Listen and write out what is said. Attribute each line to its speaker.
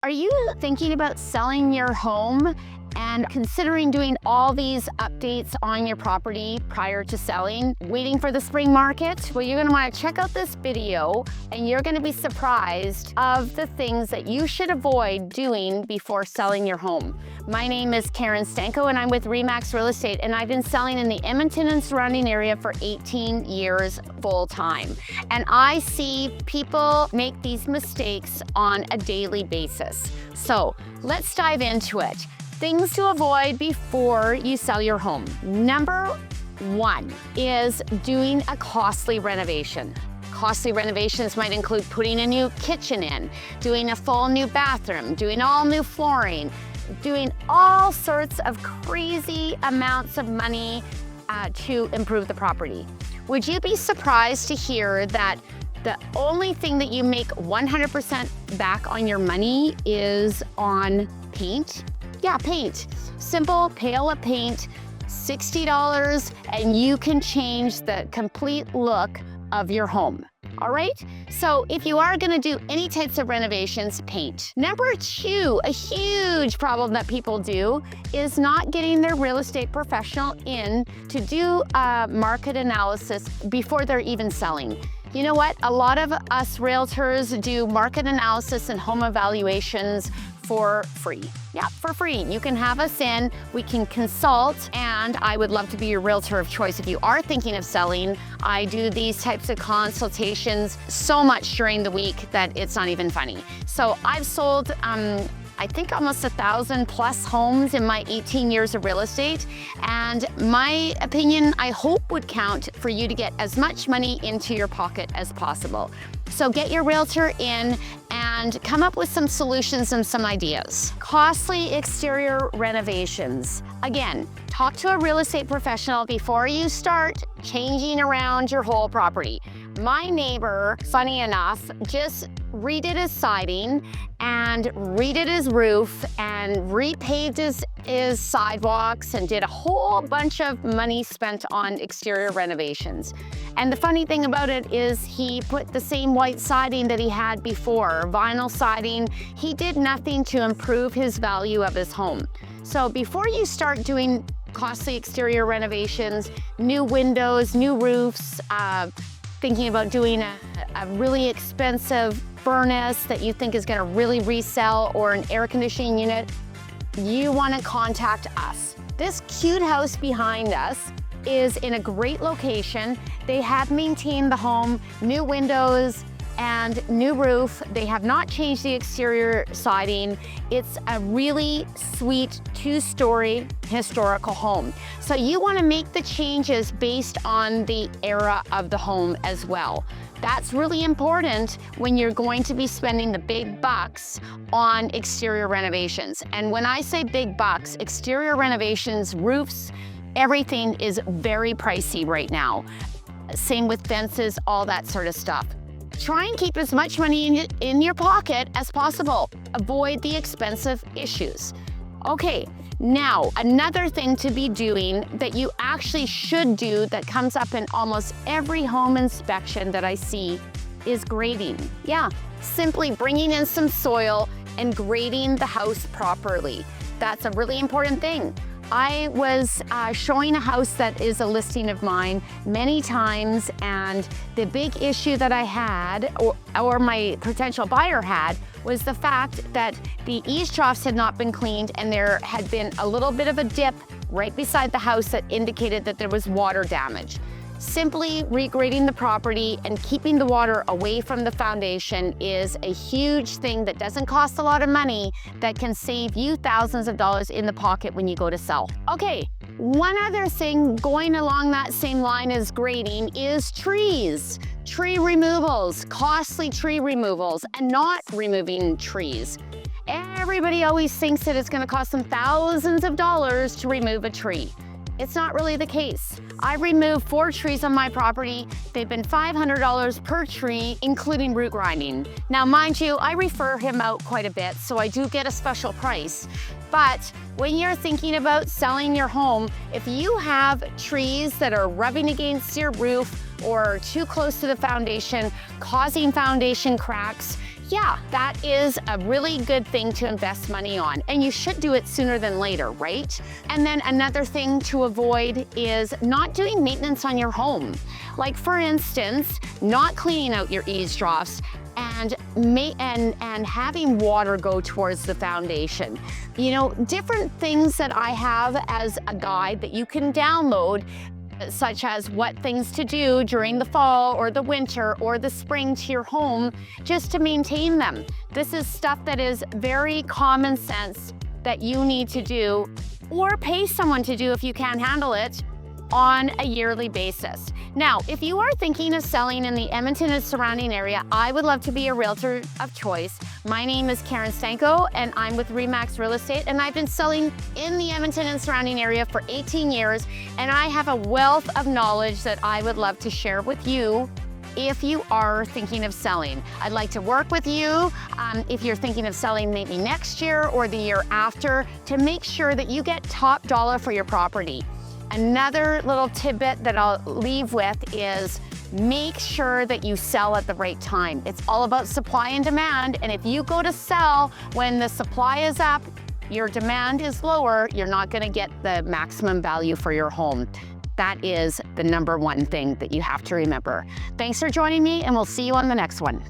Speaker 1: Are you thinking about selling your home and considering doing all these updates on your property prior to selling, waiting for the spring market? Well, you're going to want to check out this video and you're going to be surprised of the things that you should avoid doing before selling your home. My name is Stanko and I'm with Remax Real Estate, and I've been selling in the Edmonton and surrounding area for 18 years full time. And I see people make these mistakes on a daily basis. So let's dive into it. Things to avoid before you sell your home. Number one is doing a costly renovation. Costly renovations might include putting a new kitchen in, doing a full new bathroom, doing all new flooring, doing all sorts of crazy amounts of money to improve the property. Would you be surprised to hear that the only thing that you make 100% back on your money is on paint? Yeah, paint. Simple pail of paint, $60, and you can change the complete look of your home. All right? So if you are going to do any types of renovations, paint. Number two, a huge problem that people do is not getting their real estate professional in to do a market analysis before they're even selling. You know what? A lot of us realtors do market analysis and home evaluations for free. Yeah, for free. You can have us in, we can consult, and I would love to be your realtor of choice if you are thinking of selling. I do these types of consultations so much during the week that it's not even funny. So I've sold I think almost 1,000 plus homes in my 18 years of real estate. And my opinion, I hope, would count for you to get as much money into your pocket as possible. So get your realtor in and come up with some solutions and some ideas. Costly exterior renovations. Again, talk to a real estate professional before you start changing around your whole property. My neighbor, funny enough, just redid his siding and redid his roof and repaved his sidewalks and did a whole bunch of money spent on exterior renovations. And the funny thing about it is he put the same white siding that he had before, vinyl siding. He did nothing to improve his value of his home. So before you start doing costly exterior renovations, new windows, new roofs, thinking about doing a really expensive furnace that you think is going to really resell, or an air conditioning unit, you want to contact us. This cute house behind us is in a great location. They have maintained the home, new windows and new roof. They have not changed the exterior siding. It's a really sweet 2-story historical home. So you want to make the changes based on the era of the home as well. That's really important when you're going to be spending the big bucks on exterior renovations. And when I say big bucks, exterior renovations, roofs, everything is very pricey right now. Same with fences, all that sort of stuff. Try and keep as much money in your pocket as possible. Avoid the expensive issues. Okay, now another thing to be doing that you actually should do that comes up in almost every home inspection that I see is grading. Yeah, simply bringing in some soil and grading the house properly. That's a really important thing. I was showing a house that is a listing of mine many times, and the big issue that I had, or my potential buyer had, was the fact that the eaves troughs had not been cleaned, and there had been a little bit of a dip right beside the house that indicated that there was water damage. Simply regrading the property and keeping the water away from the foundation is a huge thing that doesn't cost a lot of money, that can save you thousands of dollars in the pocket when you go to sell. Okay, one other thing going along that same line as grading is trees. Tree removals, costly tree removals, and not removing trees. Everybody always thinks that it's going to cost them thousands of dollars to remove a tree. It's not really the case. I removed 4 trees on my property. They've been $500 per tree, including root grinding. Now, mind you, I refer him out quite a bit, so I do get a special price. But when you're thinking about selling your home, if you have trees that are rubbing against your roof or too close to the foundation, causing foundation cracks, yeah, that is a really good thing to invest money on, and you should do it sooner than later, right? And then another thing to avoid is not doing maintenance on your home. Like for instance, not cleaning out your eaves troughs and having water go towards the foundation. You know, different things that I have as a guide that you can download, such as what things to do during the fall or the winter or the spring to your home just to maintain them. This is stuff that is very common sense that you need to do, or pay someone to do if you can't handle it, on a yearly basis. Now, if you are thinking of selling in the Edmonton and surrounding area, I would love to be a realtor of choice. My name is Karen Stanko, and I'm with Remax Real Estate, and I've been selling in the Edmonton and surrounding area for 18 years, and I have a wealth of knowledge that I would love to share with you if you are thinking of selling. I'd like to work with you if you're thinking of selling maybe next year or the year after, to make sure that you get top dollar for your property. Another little tidbit that I'll leave with is make sure that you sell at the right time. It's all about supply and demand, and if you go to sell when the supply is up, your demand is lower, you're not gonna get the maximum value for your home. That is the number one thing that you have to remember. Thanks for joining me, and we'll see you on the next one.